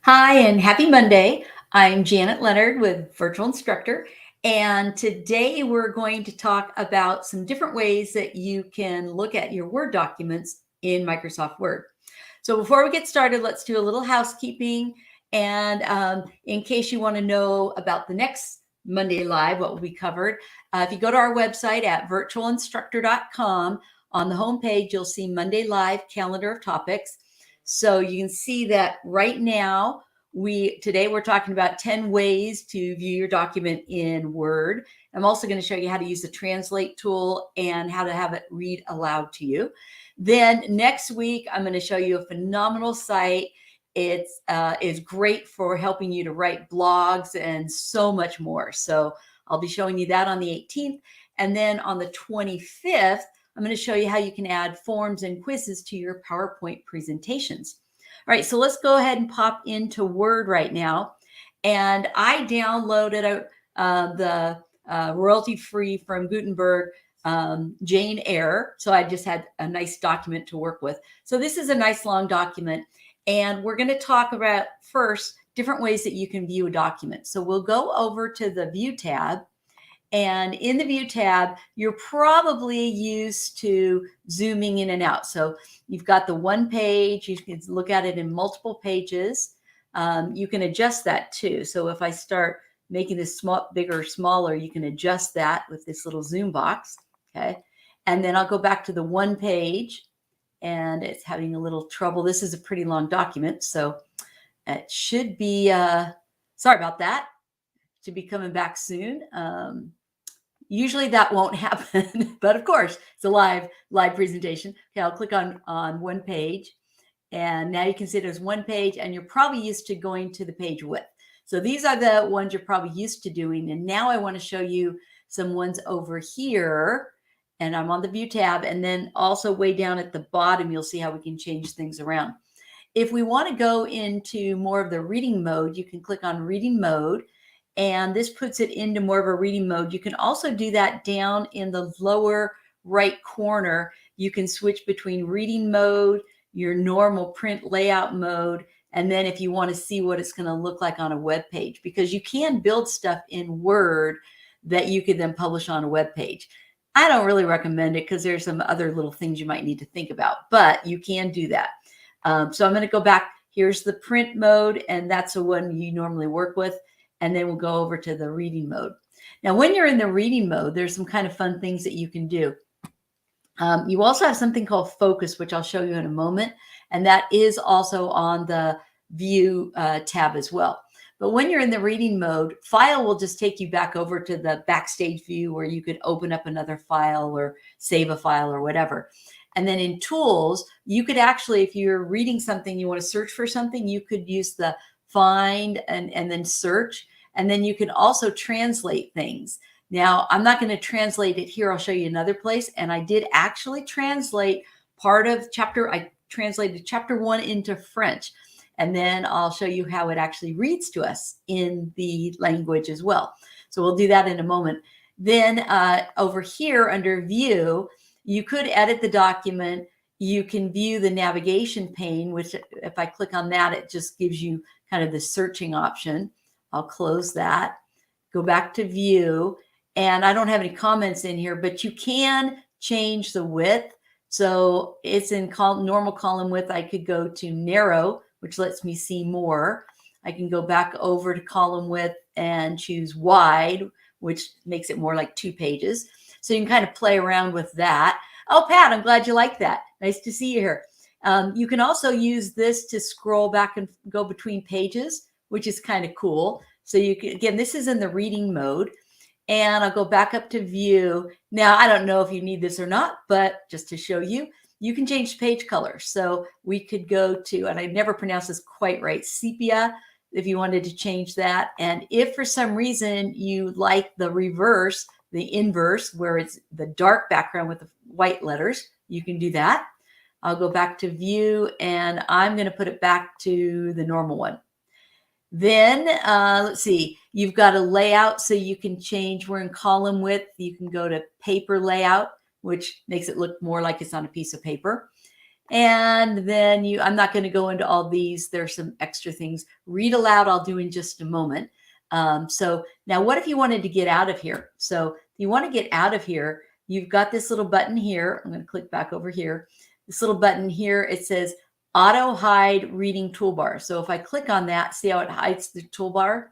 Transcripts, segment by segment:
Hi, and happy Monday. I'm Janet Leonard with Virtual Instructor, and today we're going to talk about some different ways that you can look at your Word documents in Microsoft Word. So before we get started, let's do a little housekeeping. And in case you want to know about the next Monday Live, what will be covered, if you go to our website at virtualinstructor.com, on the homepage, you'll see Monday Live calendar of topics. So you can see that right now, today we're talking about 10 ways to view your document in Word. I'm also going to show you how to use the translate tool and how to have it read aloud to you. Then next week, I'm going to show you a phenomenal site. It is great for helping you to write blogs and so much more. So I'll be showing you that on the 18th. And then on the 25th, I'm going to show you how you can add forms and quizzes to your PowerPoint presentations. All right, so let's go ahead and pop into Word right now. And I downloaded the royalty-free from Gutenberg Jane Eyre. So I just had a nice document to work with. So this is a nice long document. And we're going to talk about first different ways that you can view a document. So we'll go over to the View tab. And in the View tab, you're probably used to zooming in and out. So you've got the one page. You can look at it in multiple pages. You can adjust that too. So if I start making this bigger or smaller, you can adjust that with this little zoom box. Okay. And then I'll go back to the one page, and it's having a little trouble. This is a pretty long document, so it should be, sorry about that. Should be coming back soon. Usually that won't happen, but of course it's a live presentation. Okay, I'll click on one page, and now you can see there's one page, and you're probably used to going to the page width. So these are the ones you're probably used to doing. And now I want to show you some ones over here, and I'm on the View tab, and then also way down at the bottom, you'll see how we can change things around. If we want to go into more of the reading mode, you can click on reading mode, and this puts it into more of a reading mode. You can also do that down in the lower right corner. You can switch between reading mode, your normal print layout mode, and then if you want to see what it's going to look like on a web page, because you can build stuff in Word that you could then publish on a web page. I don't really recommend it because there's some other little things you might need to think about, but you can do that. So I'm going to go back. Here's the print mode, and that's the one you normally work with. And then we'll go over to the reading mode. Now, when you're in the reading mode, there's some kind of fun things that you can do. You also have something called focus, which I'll show you in a moment. And that is also on the View tab as well. But when you're in the reading mode, file will just take you back over to the backstage view where you could open up another file or save a file or whatever. And then in tools, you could actually, if you're reading something, you want to search for something, you could use the find and then search. And then you can also translate things. Now, I'm not going to translate it here. I'll show you another place. And I did actually translate part of I translated chapter 1 into French. And then I'll show you how it actually reads to us in the language as well. So we'll do that in a moment. Then over here under View, you could edit the document. You can view the navigation pane, which if I click on that, it just gives you kind of the searching option. I'll close that, go back to View. And I don't have any comments in here, but you can change the width. So it's in normal column width. I could go to narrow, which lets me see more. I can go back over to column width and choose wide, which makes it more like 2 pages. So you can kind of play around with that. Oh, Pat, I'm glad you like that. Nice to see you here. You can also use this to scroll back and go between pages, which is kind of cool. So you can, again, this is in the reading mode. And I'll go back up to View. Now, I don't know if you need this or not, but just to show you, you can change page color. So we could go to, and I never pronounced this quite right, sepia, if you wanted to change that. And if for some reason you like the reverse, the inverse, where it's the dark background with the white letters, you can do that. I'll go back to View, and I'm going to put it back to the normal one. Then let's see, you've got a layout, so you can change. We're in column width. You can go to paper layout, which makes it look more like it's on a piece of paper. And then I'm not going to go into all these. There's some extra things. Read aloud, I'll do in just a moment. So now what if you wanted to get out of here? So if you want to get out of here, you've got this little button here. I'm going to click back over here. This little button here, it says auto hide reading toolbar. So if I click on that, see how it hides the toolbar?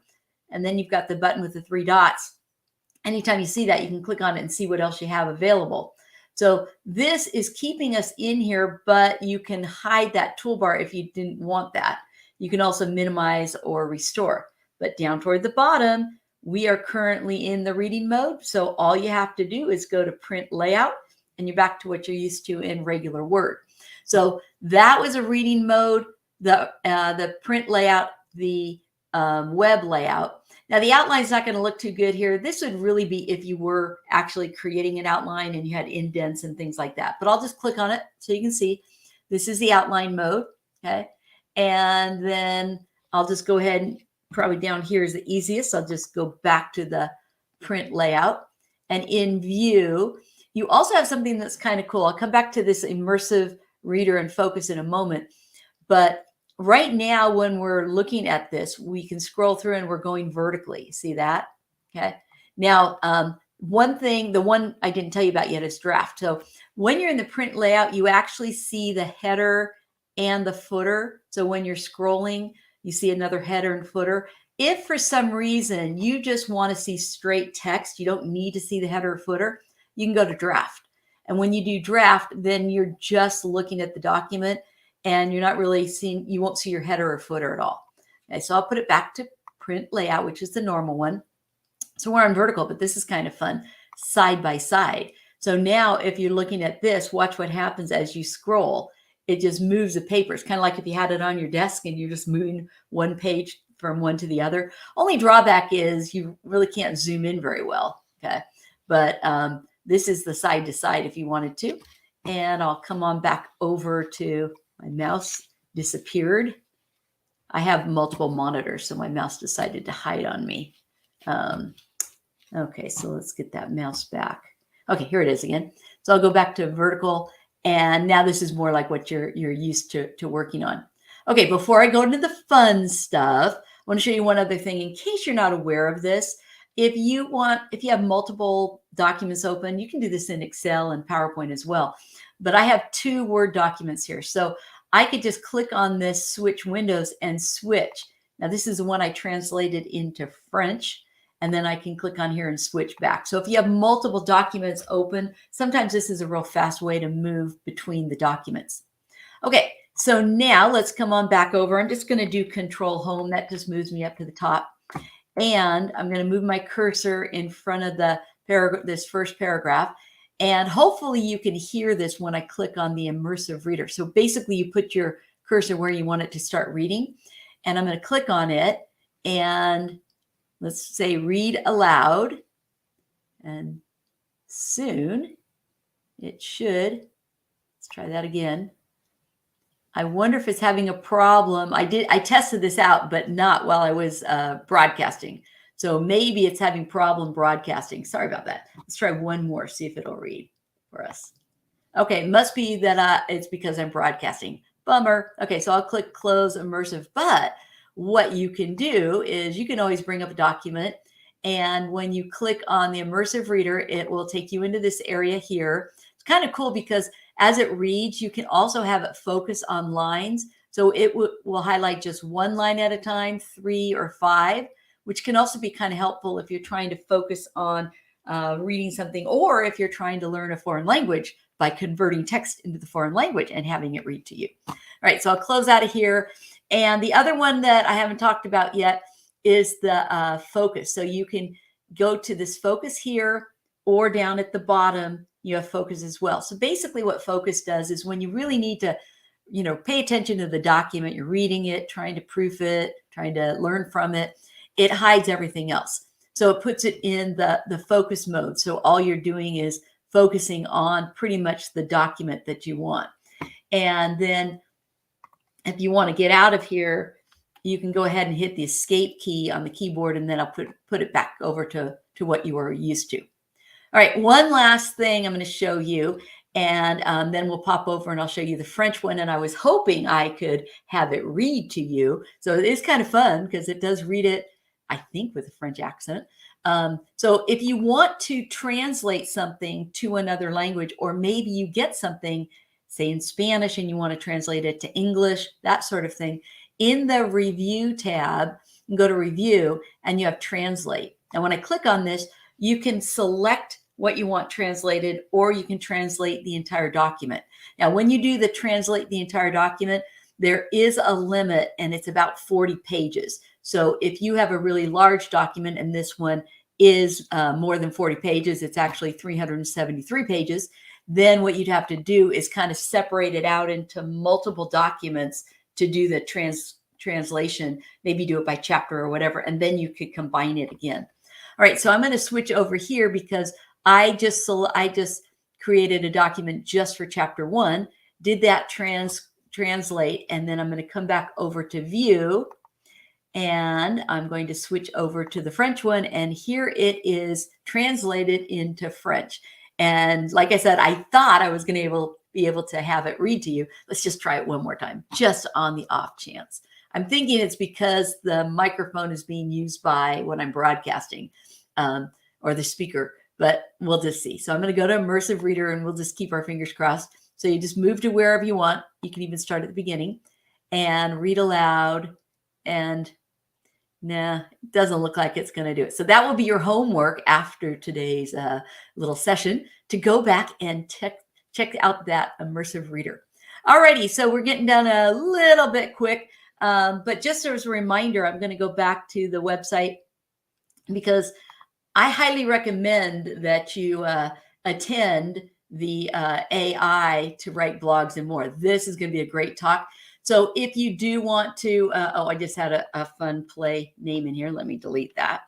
And then you've got the button with the 3 dots. Anytime you see that, you can click on it and see what else you have available. So this is keeping us in here, but you can hide that toolbar if you didn't want that. You can also minimize or restore. But down toward the bottom, we are currently in the reading mode. So all you have to do is go to print layout and you're back to what you're used to in regular Word. So that was a reading mode, the print layout, the web layout. Now the outline is not going to look too good here. This would really be if you were actually creating an outline and you had indents and things like that. But I'll just click on it so you can see this is the outline mode. Okay. And then I'll just go ahead and probably down here is the easiest. I'll just go back to the print layout. And in view, you also have something that's kind of cool. I'll come back to this immersive reader and focus in a moment. But right now, when we're looking at this, we can scroll through and we're going vertically. See that? Okay. Now, one thing, the one I didn't tell you about yet is draft. So when you're in the print layout, you actually see the header and the footer. So when you're scrolling, you see another header and footer. If for some reason you just want to see straight text, you don't need to see the header or footer, you can go to draft. And when you do draft, then you're just looking at the document and you're not really seeing, you won't see your header or footer at all. Okay, so I'll put it back to print layout, which is the normal one. So we're on vertical, but this is kind of fun, side by side. So now if you're looking at this, watch what happens as you scroll. It just moves the paper. It's kind of like if you had it on your desk and you're just moving one page from one to the other. Only drawback is you really can't zoom in very well. Okay, but this is the side to side if you wanted to. And I'll come on back over to my mouse disappeared. I have multiple monitors, so my mouse decided to hide on me. Okay, so let's get that mouse back. Okay, here it is again. So I'll go back to vertical, and now this is more like what you're used to working on. Okay, before I go into the fun stuff, I want to show you one other thing in case you're not aware of this. If you have multiple documents open, you can do this in Excel and PowerPoint as well. But I have 2 Word documents here. So I could just click on this switch windows and switch. Now this is the one I translated into French. And then I can click on here and switch back. So if you have multiple documents open, sometimes this is a real fast way to move between the documents. Okay, so now let's come on back over. I'm just going to do Control Home. That just moves me up to the top. And I'm going to move my cursor in front of the this first paragraph. And hopefully you can hear this when I click on the immersive reader. So basically you put your cursor where you want it to start reading. And I'm going to click on it. And let's say read aloud. And soon it should. Let's try that again. I wonder if it's having a problem. I tested this out, but not while I was broadcasting. So maybe it's having problem broadcasting. Sorry about that. Let's try one more, see if it'll read for us. Okay, it must be that it's because I'm broadcasting. Bummer. Okay, so I'll click close immersive. But what you can do is you can always bring up a document. And when you click on the immersive reader, it will take you into this area here. It's kind of cool because as it reads, you can also have it focus on lines. So it will highlight just one line at a time, 3 or 5, which can also be kind of helpful if you're trying to focus on reading something, or if you're trying to learn a foreign language by converting text into the foreign language and having it read to you. All right, so I'll close out of here. And the other one that I haven't talked about yet is the focus. So you can go to this focus here, or down at the bottom, you have focus as well. So basically what focus does is when you really need to, pay attention to the document, you're reading it, trying to proof it, trying to learn from it, it hides everything else. So it puts it in the focus mode. So all you're doing is focusing on pretty much the document that you want. And then if you want to get out of here, you can go ahead and hit the escape key on the keyboard, and then I'll put it back over to what you were used to. All right, one last thing I'm going to show you, And then we'll pop over and I'll show you the French one. And I was hoping I could have it read to you. So it is kind of fun because it does read it, I think, with a French accent. So if you want to translate something to another language, or maybe you get something, say in Spanish, and you want to translate it to English, that sort of thing, in the review tab, you go to review and you have translate. And when I click on this, you can select what you want translated, or you can translate the entire document. Now, when you do the translate the entire document, there is a limit and it's about 40 pages. So if you have a really large document, and this one is more than 40 pages, it's actually 373 pages, then what you'd have to do is kind of separate it out into multiple documents to do the translation, maybe do it by chapter or whatever, and then you could combine it again. All right, so I'm going to switch over here because I just created a document just for chapter 1, did that translate, and then I'm going to come back over to view, and I'm going to switch over to the French one, and here it is translated into French. And like I said, I thought I was going to be able to have it read to you. Let's just try it one more time, just on the off chance. I'm thinking it's because the microphone is being used by when I'm broadcasting, or the speaker, but we'll just see. So I'm going to go to Immersive Reader, and we'll just keep our fingers crossed. So you just move to wherever you want. You can even start at the beginning and read aloud. And nah, it doesn't look like it's going to do it. So that will be your homework after today's little session, to go back and check out that Immersive Reader. Alrighty, so we're getting done a little bit quick, but just as a reminder, I'm going to go back to the website because I highly recommend that you attend the AI to write blogs and more. This is going to be a great talk. So if you do want to, oh, I just had a fun play name in here. Let me delete that.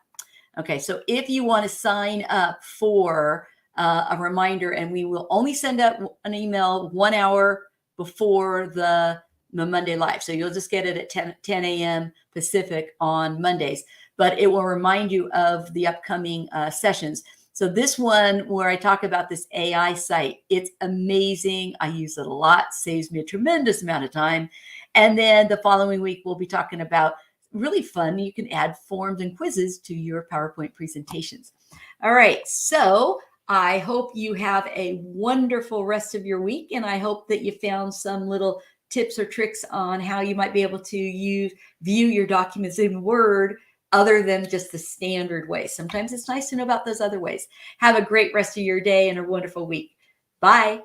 Okay, so if you want to sign up for a reminder, and we will only send out an email 1 hour before the Monday live. So you'll just get it at 10 a.m. Pacific on Mondays, but it will remind you of the upcoming sessions. So this one where I talk about this AI site, it's amazing. I use it a lot, saves me a tremendous amount of time. And then the following week, we'll be talking about really fun. You can add forms and quizzes to your PowerPoint presentations. All right. So I hope you have a wonderful rest of your week. And I hope that you found some little tips or tricks on how you might be able to view your documents in Word other than just the standard way. Sometimes it's nice to know about those other ways. Have a great rest of your day and a wonderful week. Bye.